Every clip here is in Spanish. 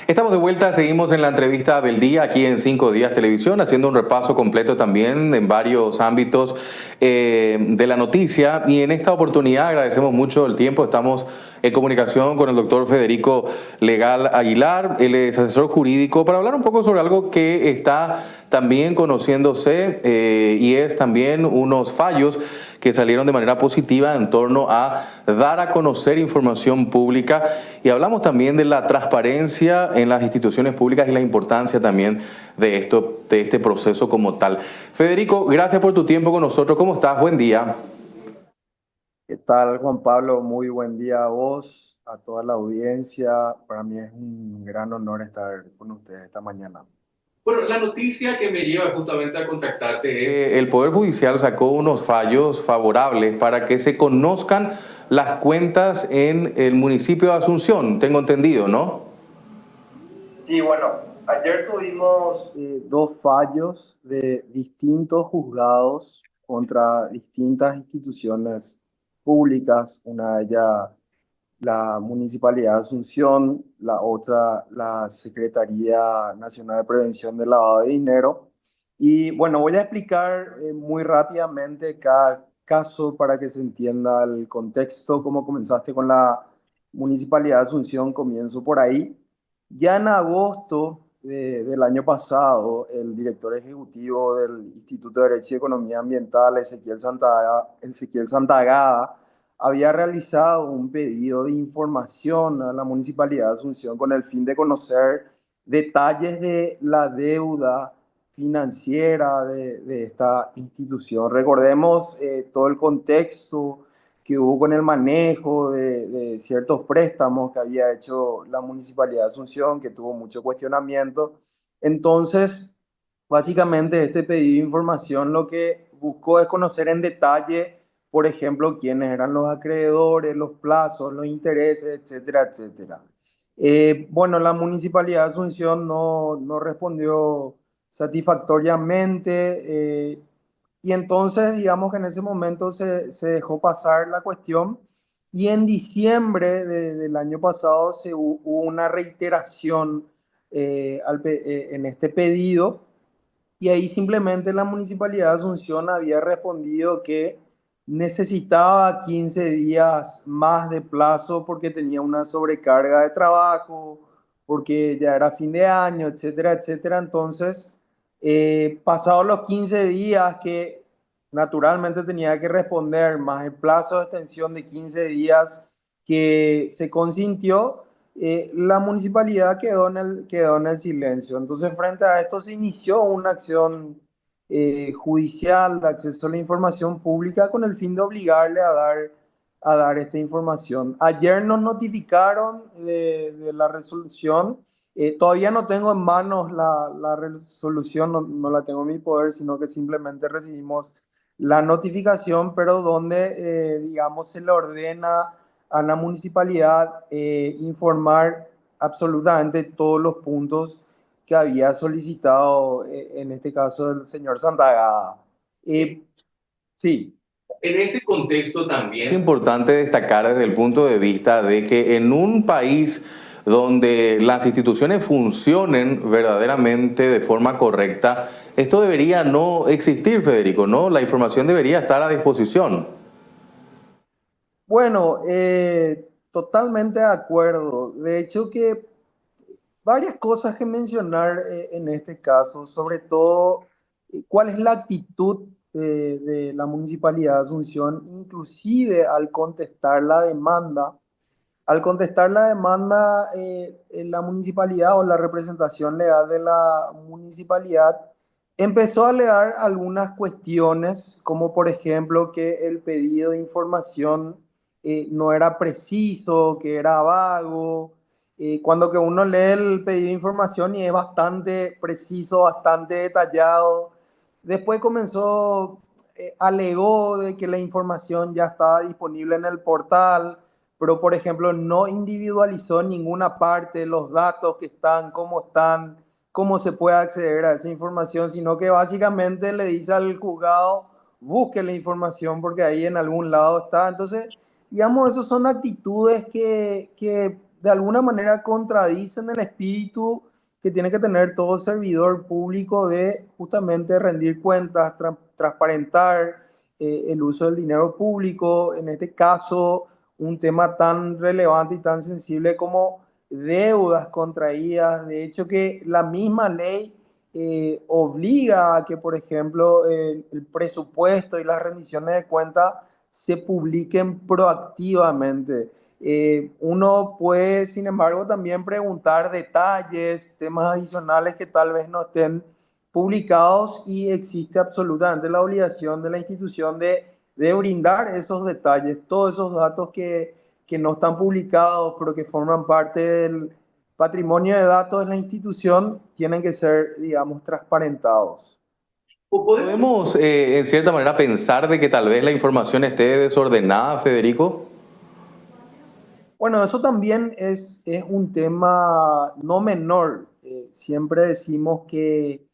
Estamos de vuelta, seguimos en la entrevista del día aquí en 5 Días Televisión, haciendo un repaso completo también en varios ámbitos de la noticia. Y en esta oportunidad agradecemos mucho el tiempo. Estamos en comunicación con el doctor Federico Legal Aguilar. Él es asesor jurídico para hablar un poco sobre algo que está también conociéndose y es también unos fallos que salieron de manera positiva en torno a dar a conocer información pública, y hablamos también de la transparencia en las instituciones públicas y la importancia también de esto, de este proceso como tal. Federico, gracias por tu tiempo con nosotros. ¿Cómo estás? Buen día. ¿Qué tal, Juan Pablo? Muy buen día a vos, a toda la audiencia. Para mí es un gran honor estar con ustedes esta mañana. Bueno, la noticia que me lleva justamente a contactarte es que el Poder Judicial sacó unos fallos favorables para que se conozcan las cuentas en el municipio de Asunción, tengo entendido, ¿no? Sí, bueno, ayer tuvimos dos fallos de distintos juzgados contra distintas instituciones públicas, una de ellas la Municipalidad de Asunción, la otra la Secretaría Nacional de Prevención del Lavado de Dinero. Y bueno, voy a explicar muy rápidamente cada caso para que se entienda el contexto. Como comenzaste con la Municipalidad de Asunción, comienzo por ahí. Ya en agosto del año pasado, el director ejecutivo del Instituto de Derecho y Economía Ambiental, Ezequiel Santagada, había realizado un pedido de información a la Municipalidad de Asunción con el fin de conocer detalles de la deuda financiera de esta institución. Recordemos todo el contexto que hubo con el manejo de ciertos préstamos que había hecho la Municipalidad de Asunción, que tuvo mucho cuestionamiento. Entonces, básicamente este pedido de información lo que buscó es conocer en detalle, por ejemplo, quiénes eran los acreedores, los plazos, los intereses, etcétera, etcétera. Bueno, la Municipalidad de Asunción no respondió satisfactoriamente, y entonces digamos que en ese momento se dejó pasar la cuestión, y en diciembre del año pasado hubo una reiteración en este pedido, y ahí simplemente la Municipalidad de Asunción había respondido que necesitaba 15 días más de plazo porque tenía una sobrecarga de trabajo, porque ya era fin de año, etcétera, etcétera. Entonces, pasados los 15 días que naturalmente tenía que responder, más el plazo de extensión de 15 días que se consintió, la municipalidad quedó en el silencio. Entonces, frente a esto se inició una acción judicial de acceso a la información pública con el fin de obligarle a dar esta información. Ayer nos notificaron de la resolución. Todavía no tengo en manos la resolución, no la tengo en mi poder, sino que simplemente recibimos la notificación, pero donde, digamos, se le ordena a la municipalidad informar absolutamente todos los puntos que había solicitado, en este caso el señor Santagada. Sí. En ese contexto también es importante destacar desde el punto de vista de que en un país donde las instituciones funcionen verdaderamente de forma correcta, esto debería no existir, Federico, ¿no? La información debería estar a disposición. Bueno, totalmente de acuerdo. De hecho que varias cosas que mencionar en este caso, sobre todo cuál es la actitud de la Municipalidad de Asunción, inclusive al contestar la demanda. Al contestar la demanda, en la municipalidad o la representación legal de la municipalidad empezó a alegar algunas cuestiones, como por ejemplo que el pedido de información no era preciso, que era vago, cuando que uno lee el pedido de información y es bastante preciso, bastante detallado. Después comenzó, alegó de que la información ya estaba disponible en el portal, pero por ejemplo no individualizó ninguna parte, los datos que están, cómo se puede acceder a esa información, sino que básicamente le dice al juzgado, busque la información porque ahí en algún lado está. Entonces, digamos, esas son actitudes que de alguna manera contradicen el espíritu que tiene que tener todo servidor público de justamente rendir cuentas, transparentar el uso del dinero público, en este caso un tema tan relevante y tan sensible como deudas contraídas. De hecho, que la misma ley obliga a que, por ejemplo, el presupuesto y las rendiciones de cuentas se publiquen proactivamente. Uno puede, sin embargo, también preguntar detalles, temas adicionales que tal vez no estén publicados y existe absolutamente la obligación de la institución de brindar esos detalles, todos esos datos que no están publicados, pero que forman parte del patrimonio de datos de la institución, tienen que ser, digamos, transparentados. ¿Podemos, en cierta manera, pensar de que tal vez la información esté desordenada, Federico? Bueno, eso también es un tema no menor. Siempre decimos que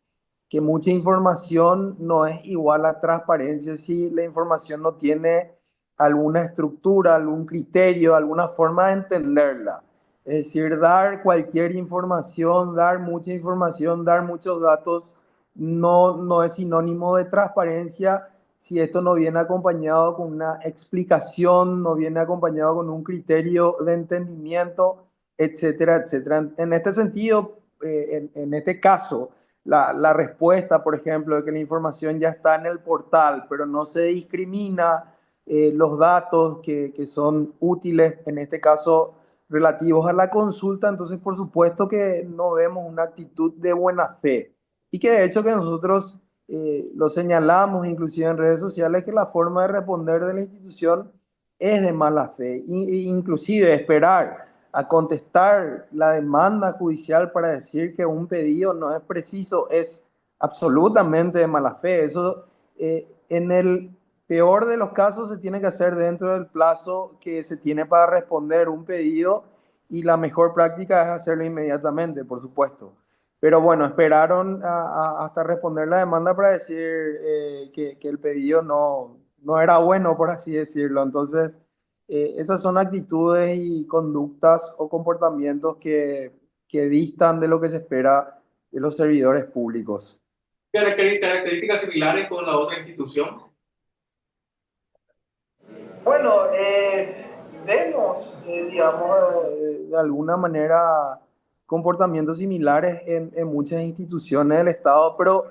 mucha información no es igual a transparencia si la información no tiene alguna estructura, algún criterio, alguna forma de entenderla. Es decir, dar cualquier información, dar mucha información, dar muchos datos, no es sinónimo de transparencia si esto no viene acompañado con una explicación, no viene acompañado con un criterio de entendimiento, etcétera, etcétera. En este sentido, en este caso, la respuesta, por ejemplo, de que la información ya está en el portal, pero no se discrimina los datos que son útiles, en este caso relativos a la consulta, entonces por supuesto que no vemos una actitud de buena fe y que de hecho que nosotros lo señalamos inclusive en redes sociales que la forma de responder de la institución es de mala fe, inclusive esperar a contestar la demanda judicial para decir que un pedido no es preciso es absolutamente de mala fe. Eso en el peor de los casos se tiene que hacer dentro del plazo que se tiene para responder un pedido y la mejor práctica es hacerlo inmediatamente, por supuesto. Pero bueno, esperaron hasta responder la demanda para decir que el pedido no era bueno, por así decirlo. Entonces, esas son actitudes y conductas o comportamientos que distan de lo que se espera de los servidores públicos. Características similares con la otra institución. Bueno, vemos, digamos, de alguna manera comportamientos similares en muchas instituciones del Estado, pero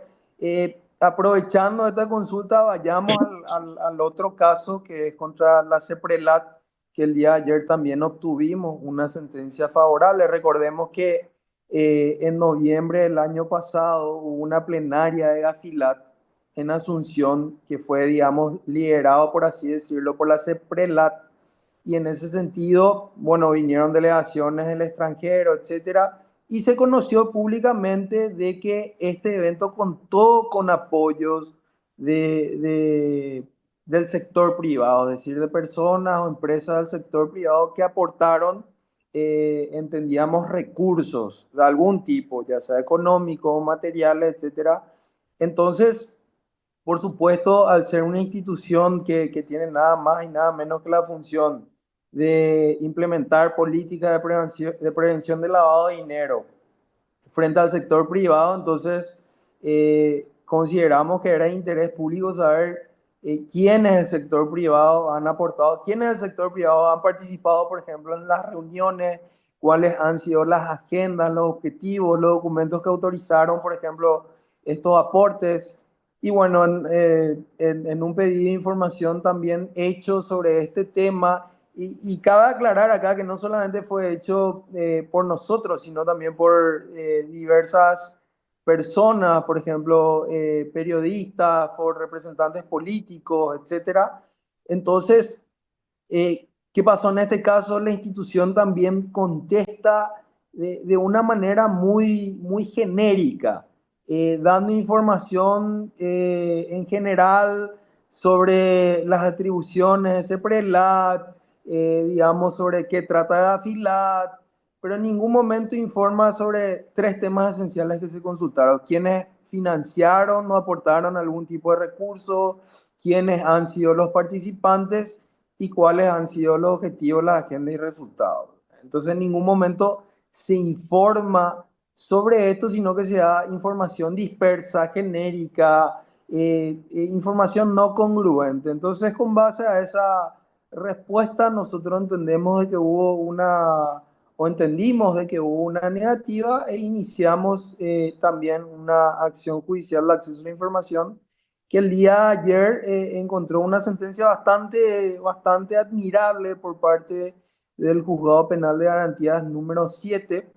aprovechando esta consulta, vayamos al otro caso que es contra la CEPRELAT, que el día de ayer también obtuvimos una sentencia favorable. Recordemos que en noviembre del año pasado hubo una plenaria de Gafilat en Asunción, que fue, digamos, liderado, por así decirlo, por la CEPRELAT, y en ese sentido, bueno, vinieron delegaciones del extranjero, etcétera, y se conoció públicamente de que este evento contó con apoyos del sector privado, es decir, de personas o empresas del sector privado que aportaron, entendíamos, recursos de algún tipo, ya sea económicos, materiales, etcétera. Entonces, por supuesto, al ser una institución que tiene nada más y nada menos que la función de implementar políticas de prevención del lavado de dinero frente al sector privado, entonces consideramos que era de interés público saber quiénes del sector privado han aportado, quiénes del sector privado han participado, por ejemplo, en las reuniones, cuáles han sido las agendas, los objetivos, los documentos que autorizaron, por ejemplo, estos aportes. Y bueno, en un pedido de información también hecho sobre este tema, y cabe aclarar acá que no solamente fue hecho por nosotros, sino también por diversas personas, por ejemplo, periodistas, por representantes políticos, etcétera. Entonces, ¿qué pasó en este caso? La institución también contesta de una manera muy genérica, dando información en general sobre las atribuciones de CEPRELAT, digamos, sobre qué trata de AFILAT, pero en ningún momento informa sobre tres temas esenciales que se consultaron: quiénes financiaron o aportaron algún tipo de recurso, quiénes han sido los participantes y cuáles han sido los objetivos, la agenda y resultados. Entonces, en ningún momento se informa sobre esto, sino que se da información dispersa, genérica, información no congruente. Entonces, con base a esa respuesta, nosotros entendemos de que hubo una, o entendimos de que hubo una negativa e iniciamos también una acción judicial de acceso a la información que el día de ayer encontró una sentencia bastante admirable por parte del Juzgado Penal de Garantías número 7,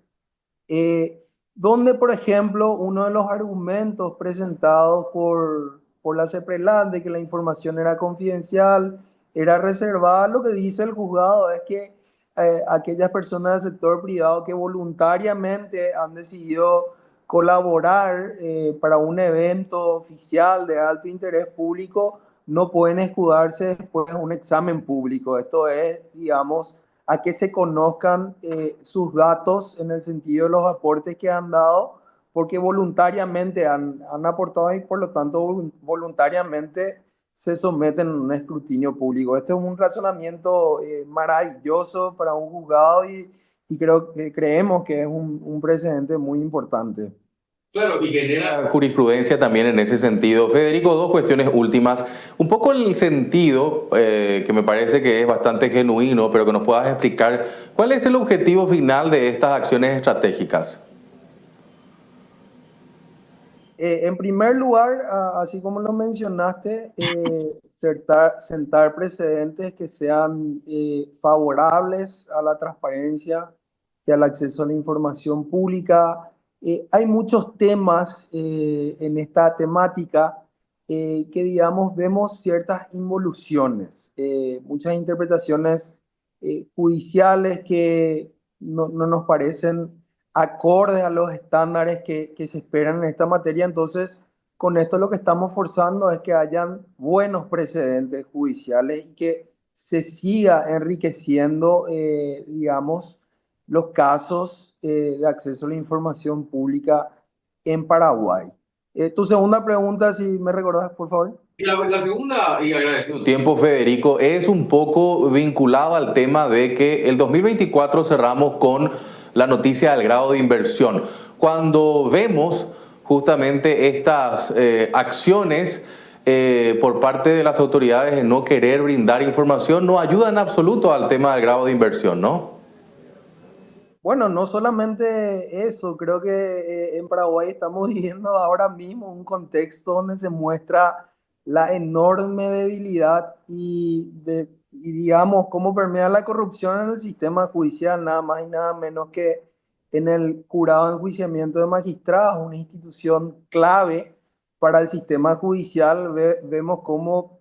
eh, donde, por ejemplo, uno de los argumentos presentados por la CEPRELAN de que la información era confidencial, era reservada, lo que dice el juzgado es que aquellas personas del sector privado que voluntariamente han decidido colaborar para un evento oficial de alto interés público no pueden escudarse después de un examen público. Esto es, digamos, a que se conozcan sus datos en el sentido de los aportes que han dado, porque voluntariamente han aportado y por lo tanto voluntariamente se someten a un escrutinio público. Este es un razonamiento maravilloso para un juzgado y creemos que es un precedente muy importante. Claro, y genera jurisprudencia también en ese sentido. Federico, dos cuestiones últimas. Un poco el sentido, que me parece que es bastante genuino, pero que nos puedas explicar, ¿cuál es el objetivo final de estas acciones estratégicas? En primer lugar, así como lo mencionaste, sentar precedentes que sean favorables a la transparencia y al acceso a la información pública. Hay muchos temas en esta temática que, digamos, vemos ciertas involuciones, muchas interpretaciones judiciales que no nos parecen acordes a los estándares que se esperan en esta materia. Entonces, con esto lo que estamos forzando es que hayan buenos precedentes judiciales y que se siga enriqueciendo, digamos, los casos de acceso a la información pública en Paraguay. Tu segunda pregunta, si me recordás, por favor. La segunda, y agradecido tu tiempo, Federico, es un poco vinculado al tema de que el 2024 cerramos con la noticia del grado de inversión. Cuando vemos justamente estas acciones por parte de las autoridades de no querer brindar información, no ayuda en absoluto al tema del grado de inversión, ¿no? Bueno, no solamente eso, creo que en Paraguay estamos viviendo ahora mismo un contexto donde se muestra la enorme debilidad y digamos, cómo permea la corrupción en el sistema judicial, nada más y nada menos que en el jurado de enjuiciamiento de magistrados, una institución clave para el sistema judicial. Vemos cómo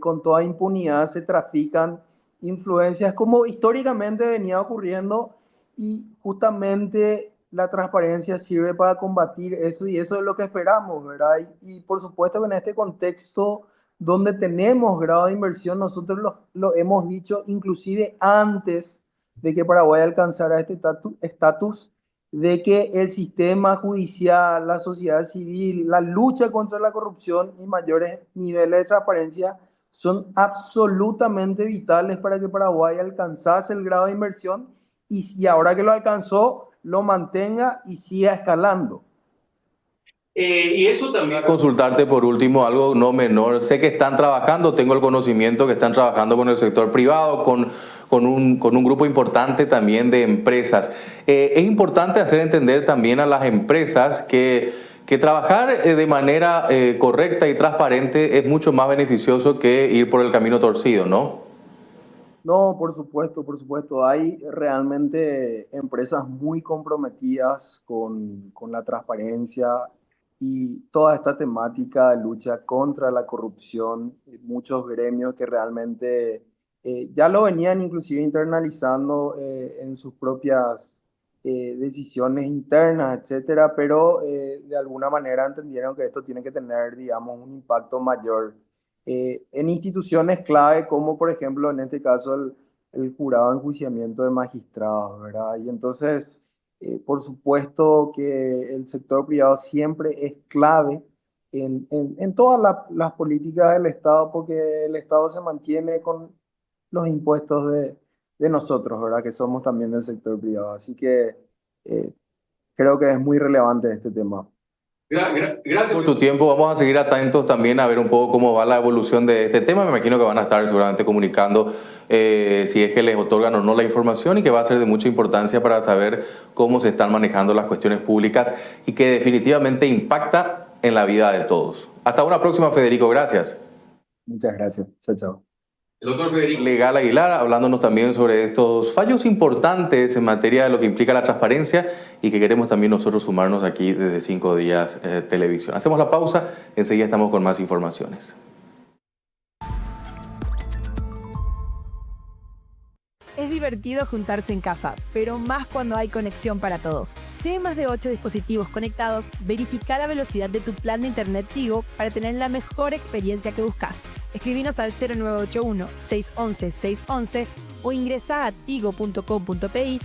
con toda impunidad se trafican influencias, como históricamente venía ocurriendo, y justamente la transparencia sirve para combatir eso y eso es lo que esperamos, ¿verdad? Y por supuesto que en este contexto donde tenemos grado de inversión, nosotros lo hemos dicho inclusive antes de que Paraguay alcanzara este estatus, de que el sistema judicial, la sociedad civil, la lucha contra la corrupción y mayores niveles de transparencia son absolutamente vitales para que Paraguay alcanzase el grado de inversión y ahora que lo alcanzó, lo mantenga y siga escalando. Y eso también. Consultarte por último algo no menor. Sé que están trabajando, tengo el conocimiento que están trabajando con el sector privado, con un grupo importante también de empresas. Es importante hacer entender también a las empresas que trabajar de manera correcta y transparente es mucho más beneficioso que ir por el camino torcido, ¿no? No, por supuesto, por supuesto. Hay realmente empresas muy comprometidas con la transparencia y toda esta temática de lucha contra la corrupción. Muchos gremios que realmente ya lo venían inclusive internalizando en sus propias decisiones internas, etcétera, pero de alguna manera entendieron que esto tiene que tener, digamos, un impacto mayor en instituciones clave como por ejemplo en este caso el jurado de enjuiciamiento de magistrados, ¿verdad? Y entonces, por supuesto que el sector privado siempre es clave en todas las políticas del Estado porque el Estado se mantiene con los impuestos de nosotros, ¿verdad? Que somos también del sector privado. Así que eh, creo que es muy relevante este tema. Gracias por tu tiempo. Vamos a seguir atentos también a ver un poco cómo va la evolución de este tema. Me imagino que van a estar seguramente comunicando si es que les otorgan o no la información y que va a ser de mucha importancia para saber cómo se están manejando las cuestiones públicas y que definitivamente impacta en la vida de todos. Hasta una próxima, Federico. Gracias. Muchas gracias. Chao, chao. El doctor Federico Legal Aguilar, hablándonos también sobre estos fallos importantes en materia de lo que implica la transparencia y que queremos también nosotros sumarnos aquí desde 5 días televisión. Hacemos la pausa, enseguida estamos con más informaciones. Es divertido juntarse en casa, pero más cuando hay conexión para todos. Si hay más de 8 dispositivos conectados, verifica la velocidad de tu plan de internet Tigo para tener la mejor experiencia que buscas. Escribinos al 0981 611 611 o ingresa a tigo.com.pi